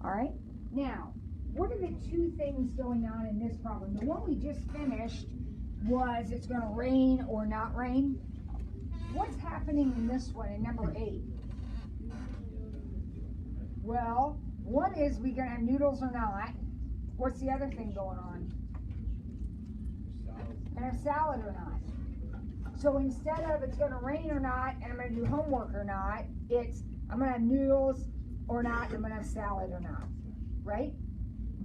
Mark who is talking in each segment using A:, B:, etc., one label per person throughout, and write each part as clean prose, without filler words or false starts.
A: All right? Now, what are the two things going on in this problem? The one we just finished was it's going to rain or not rain. What's happening in this one, in number 8? Well, one is we going to have noodles or not. What's the other thing going on? Going to have salad or not. So instead of it's going to rain or not, and I'm going to do homework or not, it's I'm going to have noodles or not, and I'm going to have salad or not. Right?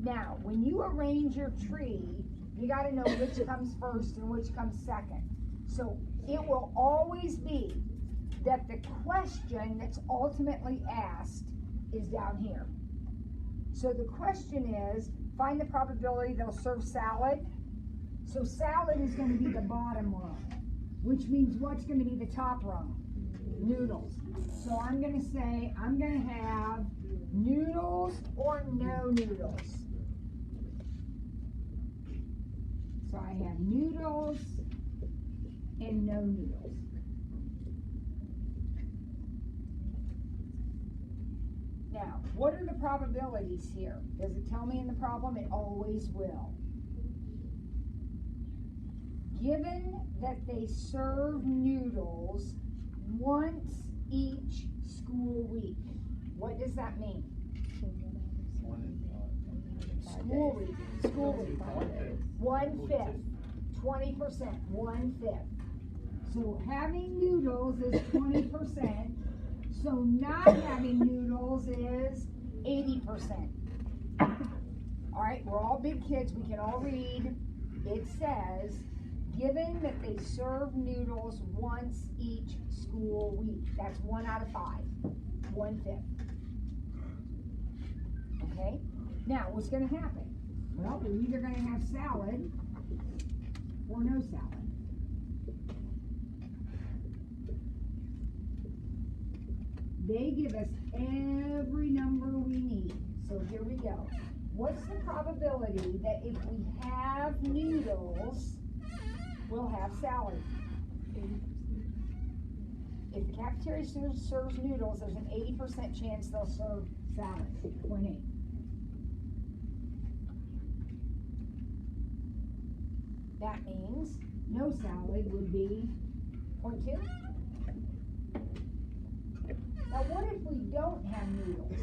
A: Now, when you arrange your tree, you got to know which comes first and which comes second. So it will always be that the question that's ultimately asked is down here. So the question is, find the probability they'll serve salad. So salad is going to be the bottom rung, which means what's going to be the top rung? Noodles. So I'm going to say I'm going to have noodles or no noodles. So I have noodles and no noodles. Now, what are the probabilities here? Does it tell me in the problem? It always will. Given that they serve noodles once each school week, what does that mean? School week. School week. 1/5. 20%. 1/5. So having noodles is 20%. So not having noodles is 80%. All right, we're all big kids. We can all read. It says, given that they serve noodles once each school week. That's 1 out of 5. 1/5. Okay? Now, what's going to happen? Well, we're either going to have salad or no salad. They give us every number we need. So here we go. What's the probability that if we have noodles, we'll have salad? If the cafeteria serves noodles, there's an 80% chance they'll serve salad. 0.8. That means no salad would be 0.2. Now what if we don't have noodles?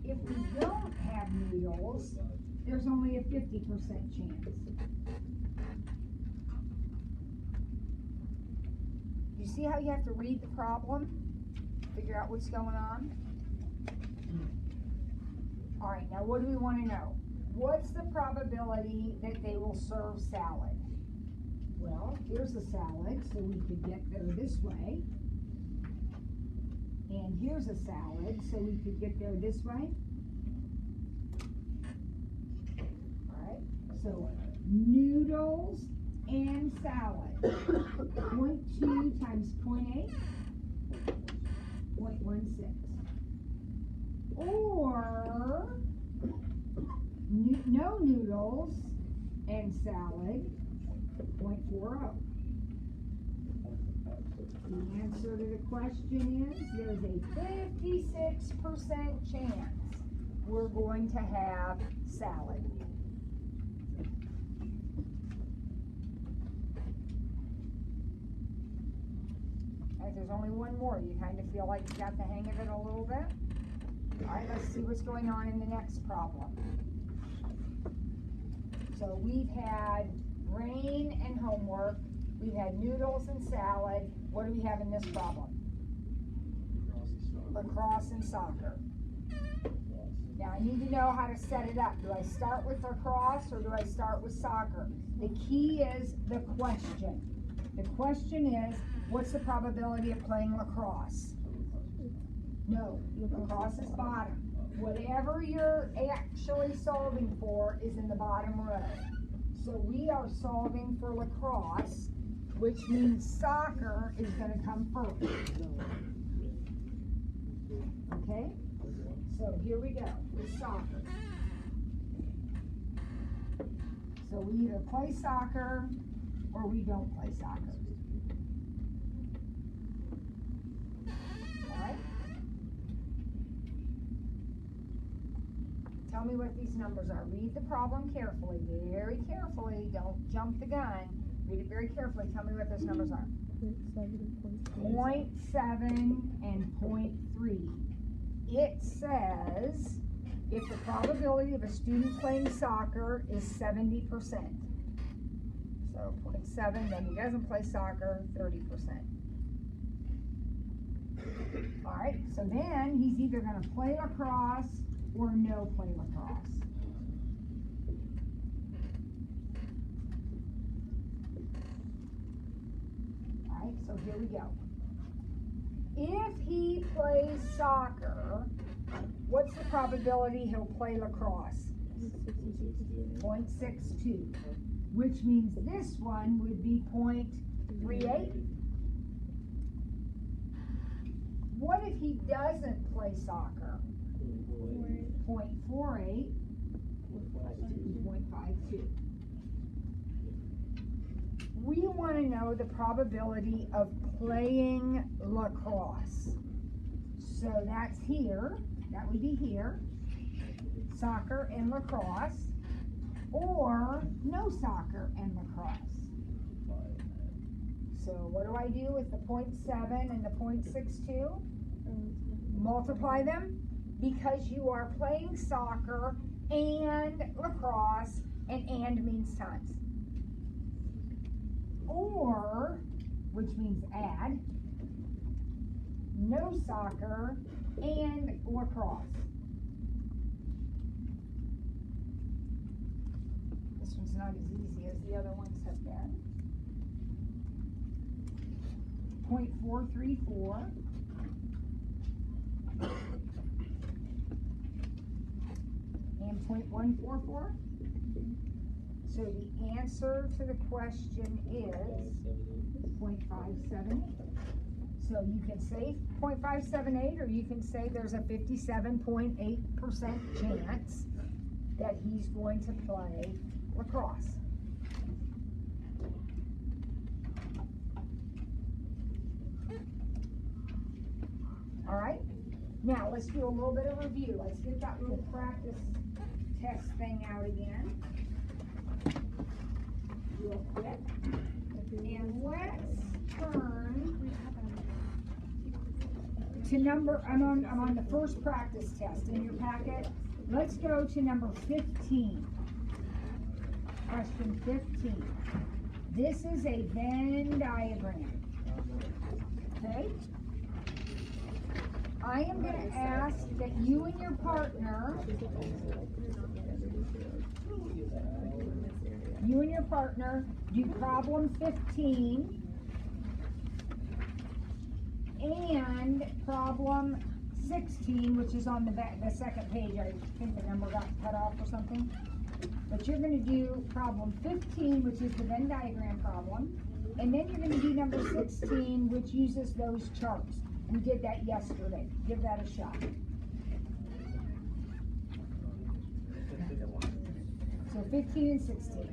A: If we don't have noodles, there's only a 50% chance. You see how you have to read the problem? Figure out what's going on? All right, now what do we want to know? What's the probability that they will serve salad? Well, here's a salad, so we could get there this way. And here's a salad, so we could get there this way. All right, so noodles and salad. 0.2 times 0.8, 0.16. Or no noodles and salad, 0.40. The answer to the question is there's a 56% chance we're going to have salad. If there's only one more, you kind of feel like you got the hang of it a little bit. All right, let's see what's going on in the next problem. So we've had rain and homework. We've had noodles and salad. What do we have in this problem? Lacrosse and soccer. Now I need to know how to set it up. Do I start with lacrosse or do I start with soccer? The key is the question. The question is, what's the probability of playing lacrosse? No, lacrosse is bottom. Whatever you're actually solving for is in the bottom row. So we are solving for lacrosse, which means soccer is going to come first. Okay? So here we go with soccer. So we either play soccer or we don't play soccer. All right? tell me what these numbers are. Read the problem carefully, very carefully. Don't jump the gun. Read it very carefully. Tell me what those numbers are. 0.7 and 0.3. It says if the probability of a student playing soccer is 70%. So 0.7, then he doesn't play soccer, 30%. Alright, so then he's either going to play lacrosse or no play lacrosse. Alright, so here we go. If he plays soccer, what's the probability he'll play lacrosse? 0.62, which means this one would be 0.38. What if he doesn't play soccer? 0.48, 0.52. We want to know the probability of playing lacrosse. So that's here, that would be here, soccer and lacrosse, or no soccer and lacrosse. So what do I do with the 0.7 and the 0.62? Multiply them, because you are playing soccer and lacrosse, and means times. Or, which means add, no soccer and lacrosse. This one's not as easy as the other ones have been. 0.434 and 0.144. So the answer to the question is 0.578. So you can say 0.578, or you can say there's a 57.8% chance that he's going to play lacrosse. All right, now let's do a little bit of review. Let's get that little practice test thing out again real quick. And let's turn to number, I'm on the first practice test in your packet. Let's go to number 15. Question 15. This is a Venn diagram. Okay? I am going to ask that you and your partner do problem 15 and problem 16, which is on the back, the second page. I think the number got cut off or something. But you're going to do problem 15, which is the Venn diagram problem, and then you're going to do number 16, which uses those charts. We did that yesterday. Give that a shot. So 15 and 16.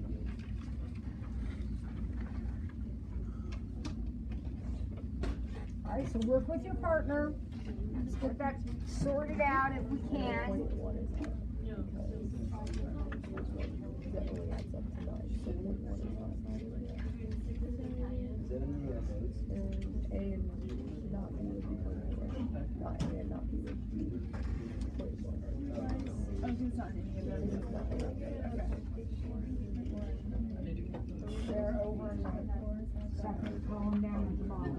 A: All right, so work with your partner. Let's get that sorted out if we can. They're over in the second column down at the bottom.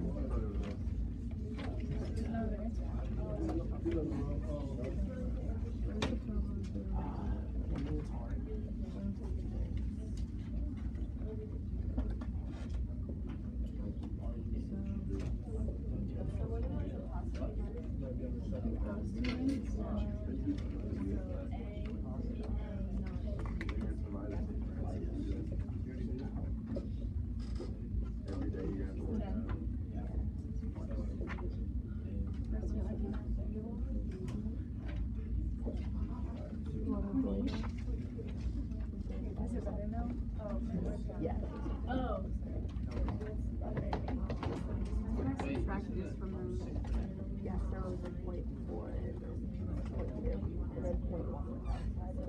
B: Yeah.
C: Oh.
B: Practice from yes, there was a 0.4 and then 0.1.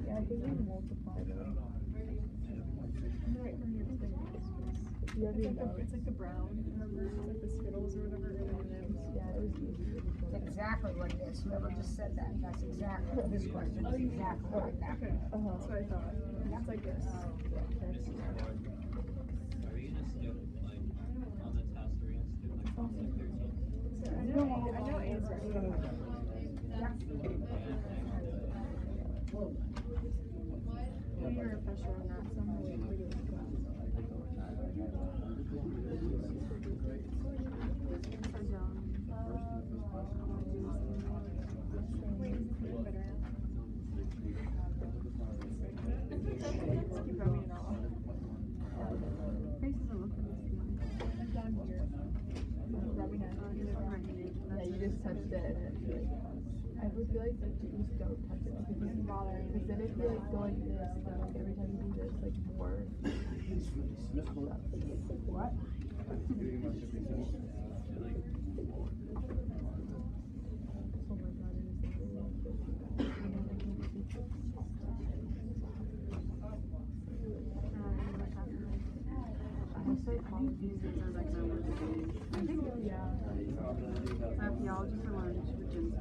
B: Yeah, I think we multiply them. It's like the brown, remember? It's like the Skittles or whatever. Yeah, it was easy.
A: That's exactly what it is. Whoever just said that, that's exactly what this question is exactly like that.
B: Okay, that's what I thought. It's like this.
C: Are we gonna skip like on the test? Are we gonna skip like on like 13?
B: So I know A is right. You're a professional on that, so I'm gonna wait for you to class. Wait, is it getting better now? Let's keep rubbing it off. Face doesn't look good. I'm down here. Rubbing it on. Yeah, you just touched it. I would feel like you just don't touch it because it's bothering. Because then if you're like going this, then like every time you do this, like more.
A: What?
B: Oh my god, it is psychology. I think, yeah. I have theology for lunch, which is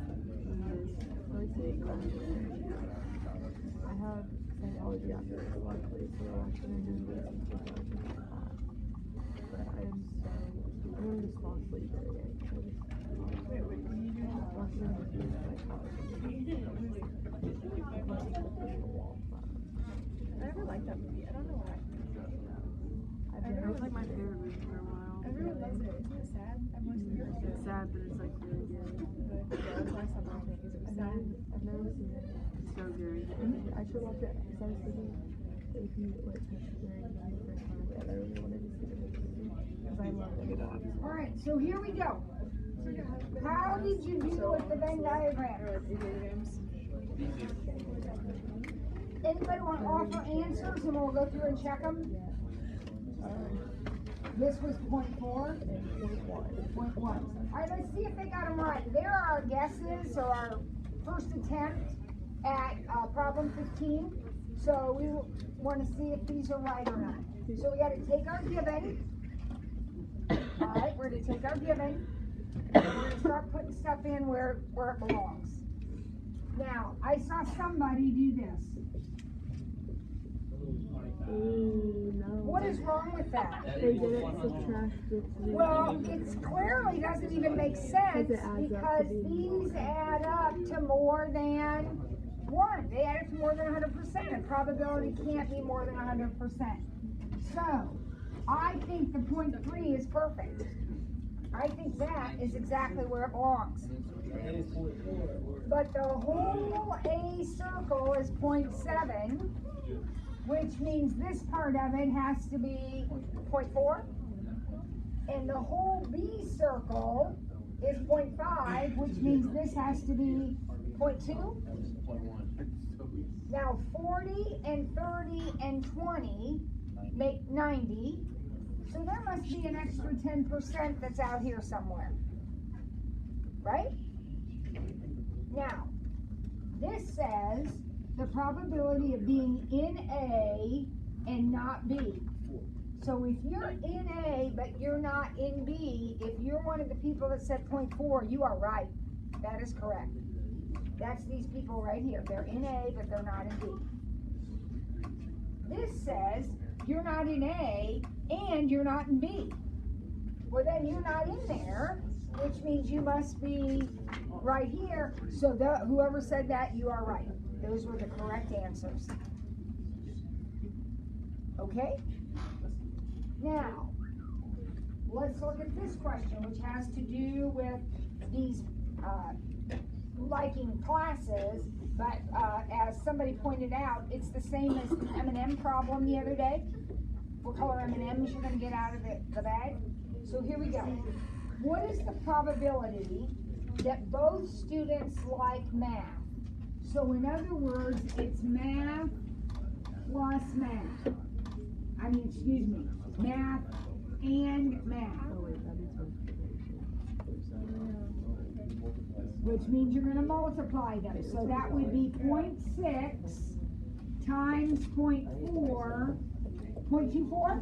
B: I have psychology after lunch, so I'm going to do this. But I'm going to just fall asleep every day. Wait, when you do I never liked that movie. I don't know why. It was like my favorite movie for a while. Everyone loves it. Isn't it sad? It's sad, but it's like really good. Yeah, that's why I stopped watching it, because it was sad. I've never seen it. It's so good. I should watch it, because I was thinking if you like touch it during the first time, and I really wanted to see the movie, because I love it.
A: Alright, so here we go. How did you do with the Venn diagram? Anybody want to offer answers and we'll go through and check them? This was point 4 and point 1. Alright, let's see if they got them right. There are our guesses, or our first attempt at problem 15. So we want to see if these are right or not. So we got to take our given. Alright, we're going to take our given. We're going to start putting stuff in where it belongs. Now, I saw somebody do this.
B: Ooh, no.
A: What is wrong with that?
B: They didn't subtract the 3.
A: Well, it clearly doesn't even make sense because these add up to more than 1. They add up to more than 100%, and probability can't be more than 100%. So, I think the point 3 is perfect. I think that is exactly where it belongs. But the whole A circle is 0.7, which means this part of it has to be 0.4. And the whole B circle is 0.5, which means this has to be 0.2. Now 40 and 30 and 20 make 90. So there must be an extra 10% that's out here somewhere. Right? Now, this says the probability of being in A and not B. So if you're in A but you're not in B, if you're one of the people that said 0.4, you are right. That is correct. That's these people right here. They're in A but they're not in B. This says you're not in A and you're not in B. Well, then you're not in there, which means you must be right here. So whoever said that, you are right. Those were the correct answers. Okay? Now, let's look at this question, which has to do with these liking classes, but as somebody pointed out, it's the same as the M&M problem the other day. What color M&Ms you're going to get out of the bag? So here we go. What is the probability that both students like math? So in other words, it's math plus math. I mean, excuse me, math and math. Which means you're going to multiply them. So that would be 0.6 times 0.4. 0.24?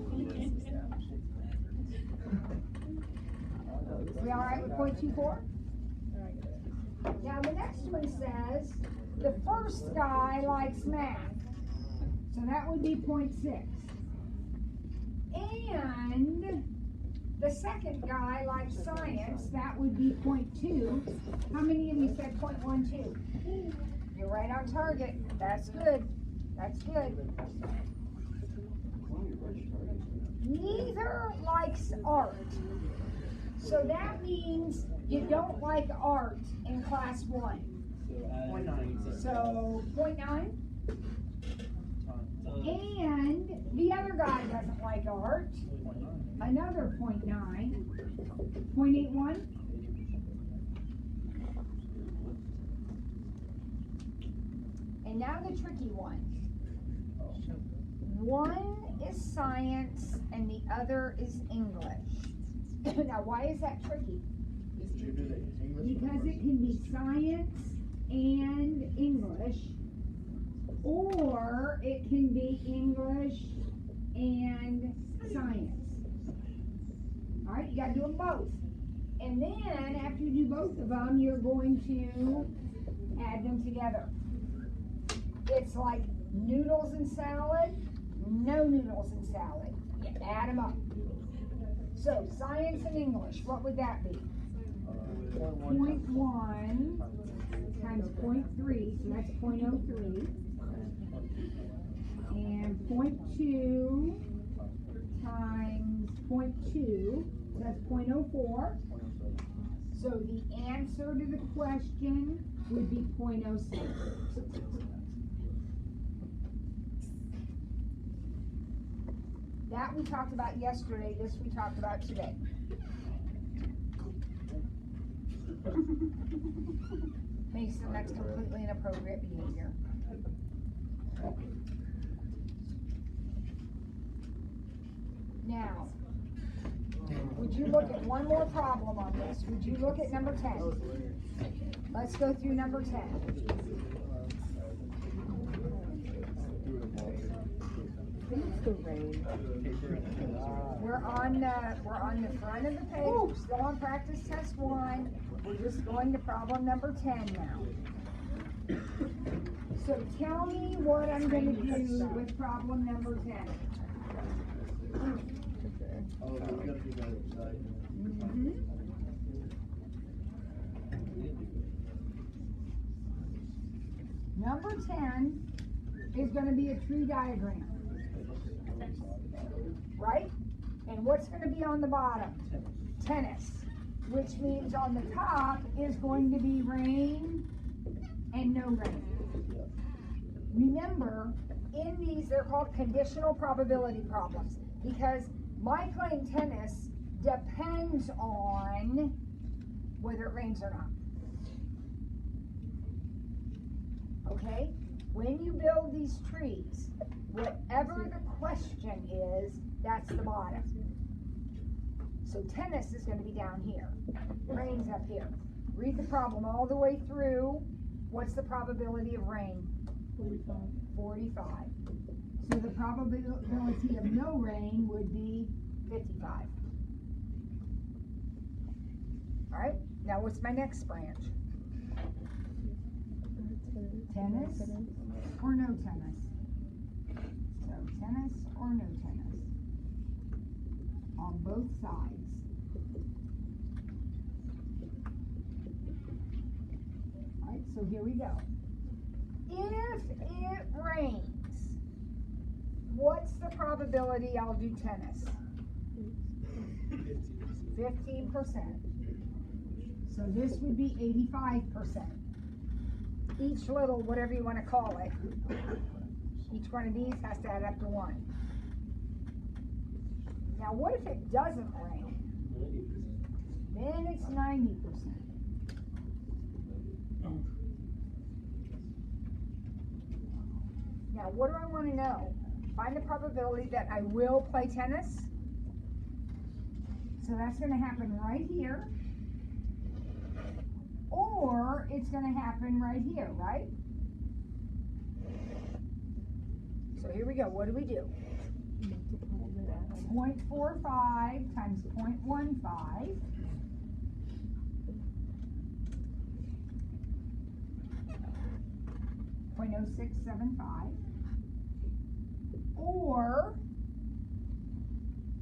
A: We all right with 0.24? Now the next one says the first guy likes math. So that would be 0.6. And the second guy likes science. That would be 0.2. How many of you said 0.12? You're right on target. That's good. That's good. Neither likes art. So that means you don't like art in class 1. So 0.9. And the other guy doesn't like art. Another 0.9. 0.81. And now the tricky one. One is science and the other is English. Now why is that tricky? Because it can be science and English, or it can be English and science. Alright, you gotta do them both. And then after you do both of them, you're going to add them together. It's like noodles and salad, no noodles and salad. You add them up. So science and English, what would that be? 0.1 times 0.3, so that's 0.03. And 0.2 times 0.2, so that's 0.04. So the answer to the question would be 0.06. That we talked about yesterday, this we talked about today. Mason, that's completely inappropriate behavior. Now, would you look at one more problem on this? Would you look at number 10? Let's go through number 10. We're on the front of the page. We're still on practice test 1. We're just going to problem number 10 now. So tell me what I'm going to do with problem number 10. Number 10 is going to be a tree diagram. Right? And what's going to be on the bottom? Tennis. Which means on the top is going to be rain and no rain. Remember, in these, they're called conditional probability problems because my playing tennis depends on whether it rains or not. Okay? When you build these trees, whatever the question is, that's the bottom. So tennis is going to be down here. Rain's up here. Read the problem all the way through. What's the probability of rain? 45. 45. So the probability of no rain would be 55. Alright, now what's my next branch? Tennis or no tennis? So tennis or no tennis? On both sides. Alright, so here we go. If it rains, what's the probability I'll do tennis? 15%. So this would be 85%. Each little, whatever you want to call it, each one of these has to add up to 1. Now what if it doesn't rain? Then it's 90%. Now, what do I want to know? Find the probability that I will play tennis. So that's going to happen right here. Or it's going to happen right here, right? So here we go. What do we do? 0.45 times 0.15. 0.0675. Or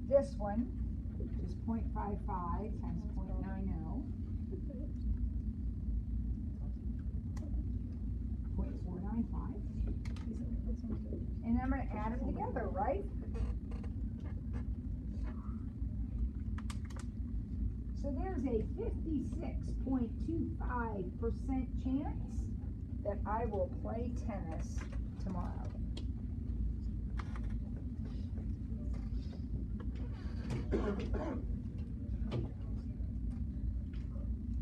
A: this one, which is 0.55 times 0.90. 0.495. And I'm going to add them together, right? So there's a 56.25% chance that I will play tennis tomorrow.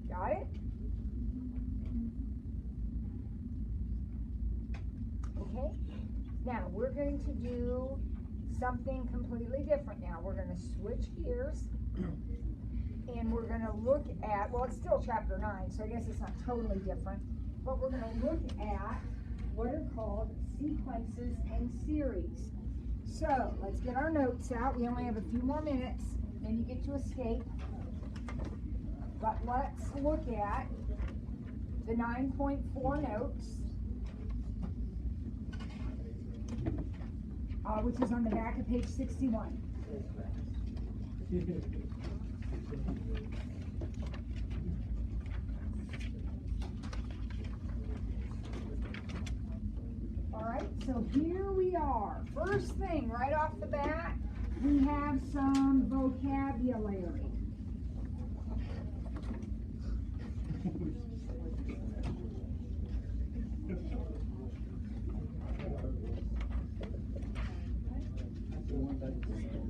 A: Got it? Okay. Now we're going to do something completely different now. We're going to switch gears and we're going to look at, well, it's still chapter 9, so I guess it's not totally different, but we're going to look at what are called sequences and series. So let's get our notes out. We only have a few more minutes, then you get to escape. But let's look at the 9.4 notes, which is on the back of page 61. All right, so here we are. First thing, right off the bat, we have some vocabulary.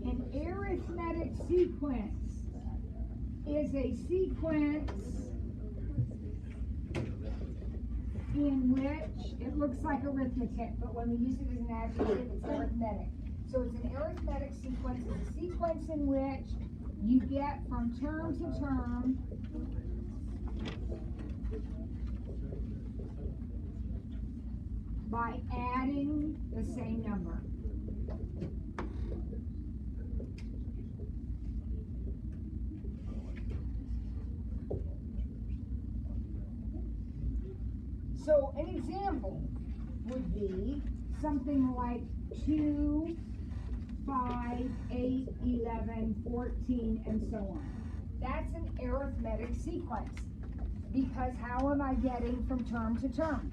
A: An arithmetic sequence is a sequence in which it looks like arithmetic, but when we use it as an adjective, it's arithmetic. So it's an arithmetic sequence. It's a sequence in which you get from term to term by adding the same number. So an example would be something like 2, 5, 8, 11, 14, and so on. That's an arithmetic sequence, because how am I getting from term to term?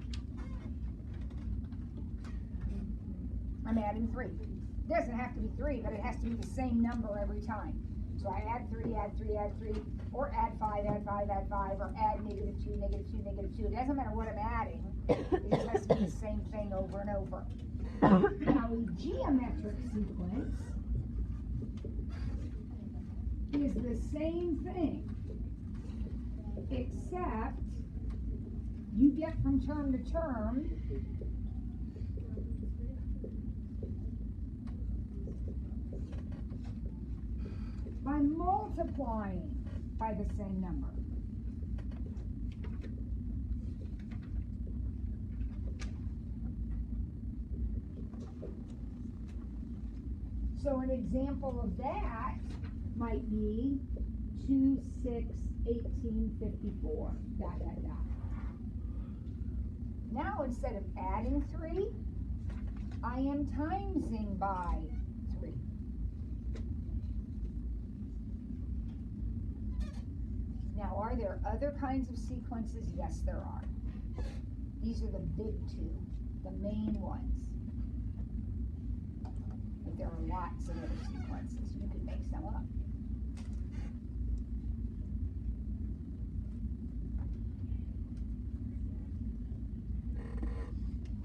A: I'm adding 3. It doesn't have to be 3, but it has to be the same number every time. So I add 3, add 3, add 3, or add 5, add 5, add 5, or add -2, -2, -2. It doesn't matter what I'm adding. It just has to be the same thing over and over. Now, a geometric sequence is the same thing, except you get from term to term by multiplying by the same number. So an example of that might be 2, 6, 18, 54, ... Now instead of adding 3, I am timesing by 3. Now, are there other kinds of sequences? Yes, there are. These are the big two, the main ones. But there are lots of other sequences. You could make some up.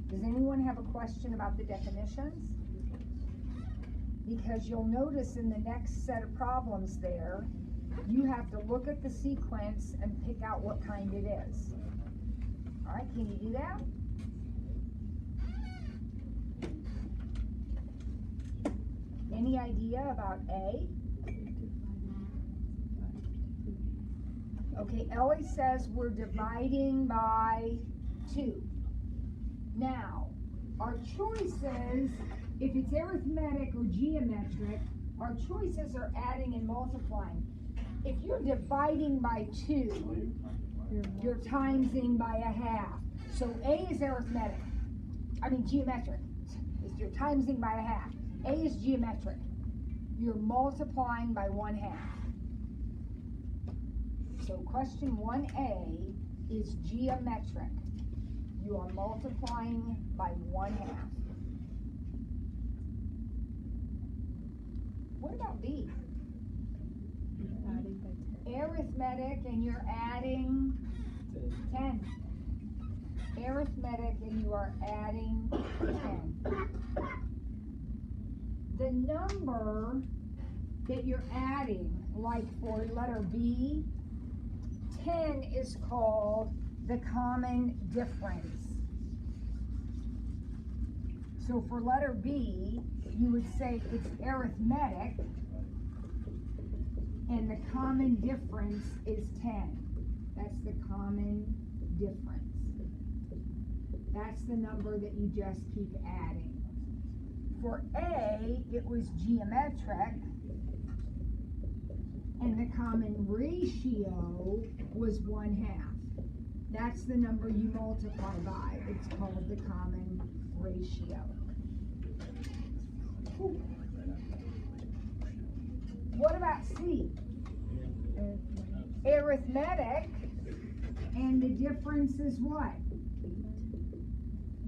A: Does anyone have a question about the definitions? Because you'll notice in the next set of problems there, you have to look at the sequence and pick out what kind it is. All right, can you do that? Any idea about A? Okay, Ellie says we're dividing by 2. Now, our choices, if it's arithmetic or geometric, our choices are adding and multiplying. If you're dividing by 2, you're timesing by a half. So A is arithmetic. Geometric. You're timesing by a half. A is geometric. You're multiplying by 1/2. So question 1A is geometric. You are multiplying by 1/2. What about B?
B: Adding by 10.
A: Arithmetic, and you're adding 10. Arithmetic, and you are adding 10. The number that you're adding, like for letter B, 10 is called the common difference. So for letter B, you would say it's arithmetic, and the common difference is 10. That's the common difference. That's the number that you just keep adding. For A, it was geometric, and the common ratio was 1/2. That's the number you multiply by. It's called the common ratio. Ooh. What about C? Arithmetic, and the difference is what?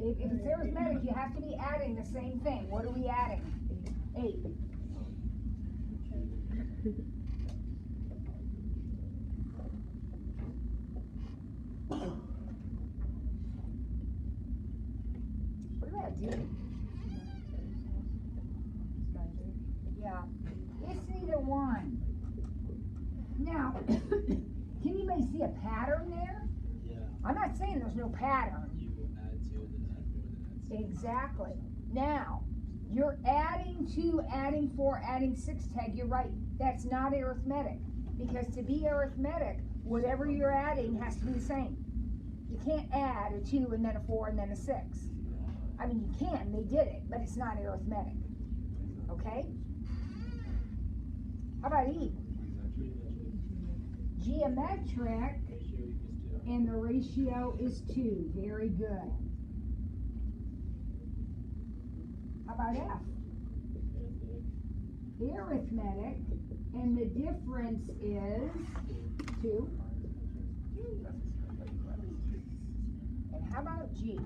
A: If it's arithmetic, you have to be adding the same thing. What are we adding? 8. What about D? Yeah, it's neither one. Now, can anybody see a pattern there?
C: Yeah.
A: I'm not saying there's no pattern.
C: You add 2, then add 4, then add 6.
A: Exactly. Now, you're adding 2, adding 4, adding 6 tag. You're right. That's not arithmetic. Because to be arithmetic, whatever you're adding has to be the same. You can't add a 2 and then a 4 and then a 6. You can. They did it, but it's not arithmetic. Okay? How about E? Geometric, and the ratio is 2. Very good. How about F? Arithmetic, and the difference is 2. And how about G?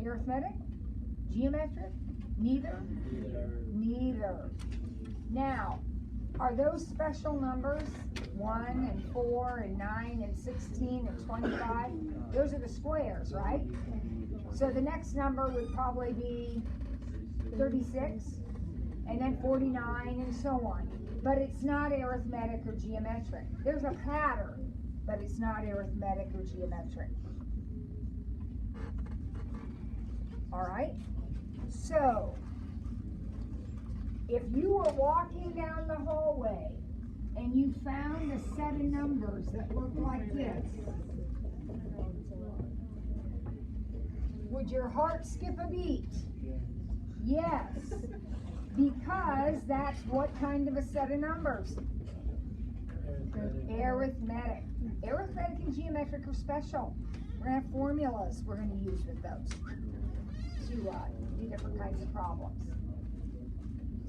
A: Arithmetic? Geometric? Neither? Neither. Now, are those special numbers? 1 and 4 and 9 and 16 and 25? Those are the squares, right? So the next number would probably be 36, and then 49, and so on. But it's not arithmetic or geometric. There's a pattern, but it's not arithmetic or geometric. All right? So, if you were walking down the hallway and you found a set of numbers that look like this, would your heart skip a beat? Yes, because that's what kind of a set of numbers? Arithmetic. Arithmetic and geometric are special. We're going to have formulas we're going to use with those to do different kinds of problems.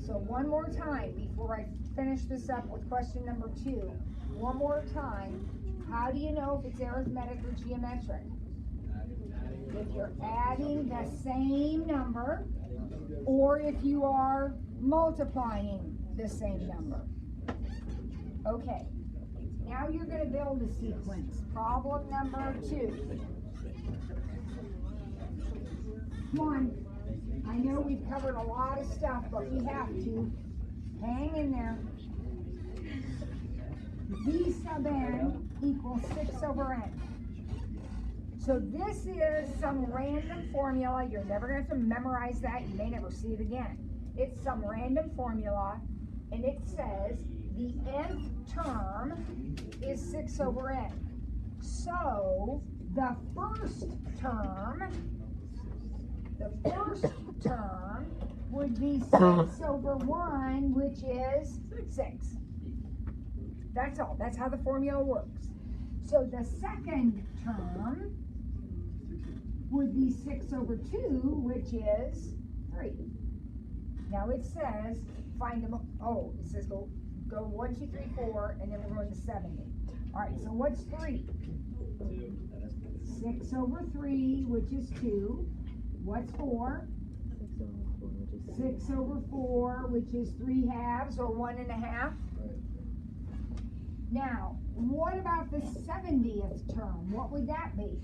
A: So one more time before I finish this up with question number 2. One more time. How do you know if it's arithmetic or geometric? If you're adding the same number, or if you are multiplying the same number. Okay, now you're going to build a sequence. Problem number 2. Come on. I know we've covered a lot of stuff, but we have to. Hang in there. B sub n equals 6 over n. So this is some random formula. You're never going to have to memorize that. You may never see it again. It's some random formula, and it says the nth term is 6 over n. So the first term would be 6 over 1, which is 6. That's all. That's how the formula works. So the second term would be 6 over 2, which is 3. Now it says find them. Oh, it says go 1, 2, 3, 4, and then we're going to 70. All right. So what's 3? 6 over 3, which is 2. What's 4? 6 over 4, which is 3 halves or 1 1/2. Now, what about the 70th term? What would that be?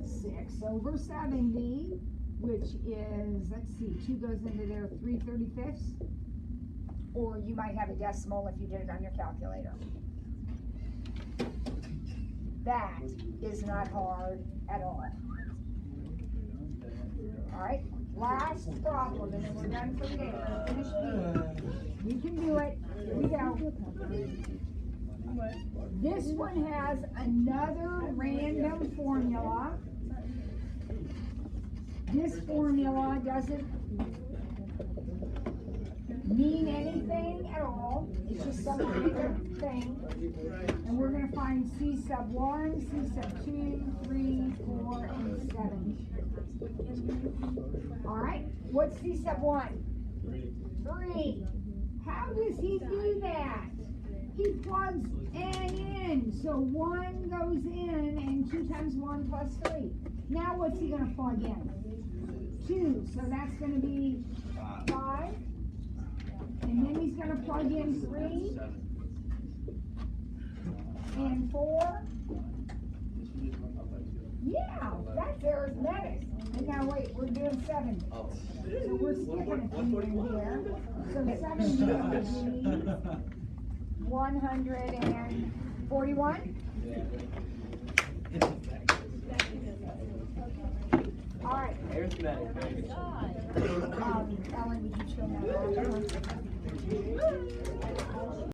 A: 6 over 70, which is, let's see, 2 goes into there, 3/35. Or you might have a decimal if you did it on your calculator. That is not hard at all. All right, last problem, and then we're done for the day. We're finished eating. You can do it. Here we go. This one has another random formula. This formula doesn't mean anything at all. It's just some random thing. And we're going to find C sub 1, C sub 2, 3, 4, and 7. All right, what's C sub 1? 3. How does he do that? He plugs n in, so 1 goes in, and 2 times 1 plus 3. Now what's he going to plug in? 2, so that's going to be 5. And then he's going to plug in 3 and 4. Yeah, that's arithmetic. And now wait, we're doing 70. So we're skipping a few in here. So 70 would be 141. All right.
C: Arithmetic.
A: Ellen, would you show me that?